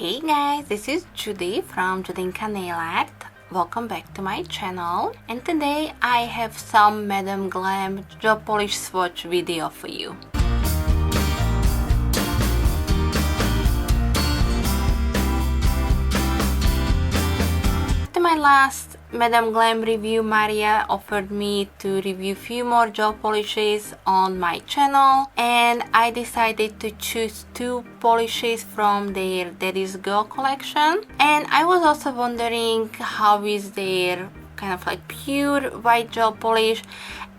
Hey guys, this is Judy from Judita Nail Art. Welcome back to my channel, and today I have some Madame Glam gel polish swatch video for you. After my last Madame Glam review, Maria offered me to review few more gel polishes on my channel, and I decided to choose two polishes from their Daddy's Girl collection. And I was also wondering how is their kind of like pure white gel polish,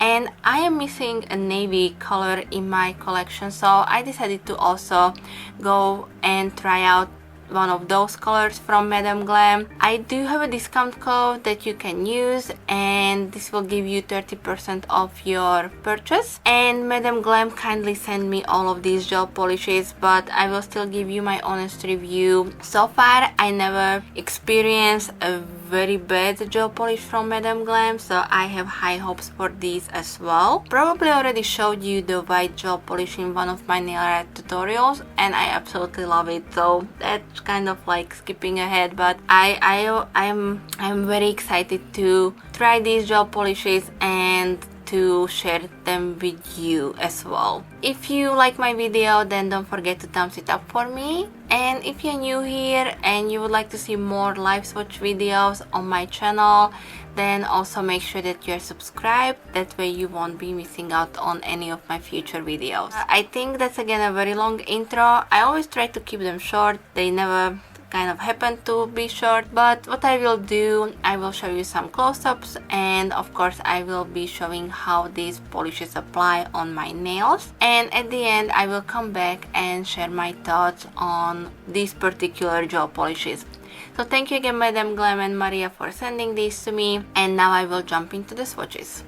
and I am missing a navy color in my collection, so I decided to also go and try out one of those colors from Madame Glam. I do have a discount code that you can use, and this will give you 30% off your purchase. And Madame Glam kindly sent me all of these gel polishes, but I will still give you my honest review. So far I never experienced a very bad gel polish from Madame Glam, so I have high hopes for these as well. Probably already showed you the white gel polish in one of my nail art tutorials, and I absolutely love it, so that's kind of like skipping ahead, but I'm very excited to try these gel polishes and to share them with you as well. If you like my video, then don't forget to thumbs it up for me. And if you're new here and you would like to see more live swatch videos on my channel, then also make sure that you're subscribed. That way you won't be missing out on any of my future videos. I think that's again a very long intro. I always try to keep them short. They never kind of happen to be short, but what I will do, I will show you some close-ups, and of course I will be showing how these polishes apply on my nails, and at the end I will come back and share my thoughts on these particular gel polishes. So thank you again Madame Glam and Maria for sending these to me, and now I will jump into the swatches.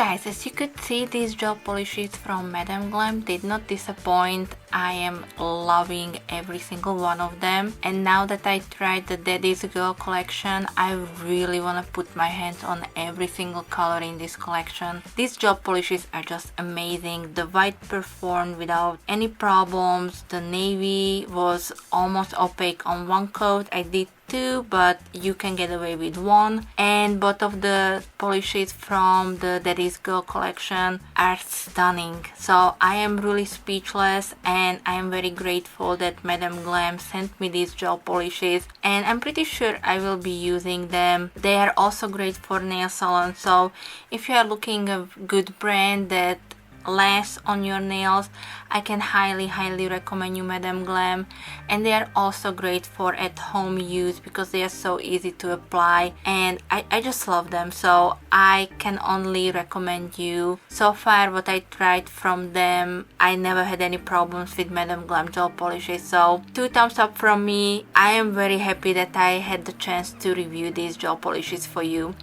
guys, as you could see, these gel polishes from Madame Glam did not disappoint. I am loving every single one of them, and now that I tried the Daddy's Girl collection, I really want to put my hands on every single color in this collection. These gel polishes are just amazing. The white performed without any problems. The navy was almost opaque on one coat. I did two, but you can get away with one, and both of the polishes from the Daddy's Girl collection are stunning. So I am really speechless, and I am very grateful that Madame Glam sent me these gel polishes, and I'm pretty sure I will be using them. They are also great for nail salon, so if you are looking a good brand that lasts on your nails, I can highly recommend you Madame Glam. And they are also great for at home use because they are so easy to apply, and I just love them, so I can only recommend you. So far what I tried from them, I never had any problems with Madame Glam gel polishes, so 2 thumbs up from me. I am very happy that I had the chance to review these gel polishes for you.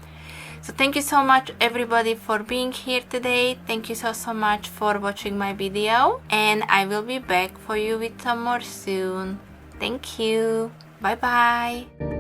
So thank you so much everybody for being here today. Thank you so much for watching my video, and I will be back for you with some more soon. Thank you. Bye bye.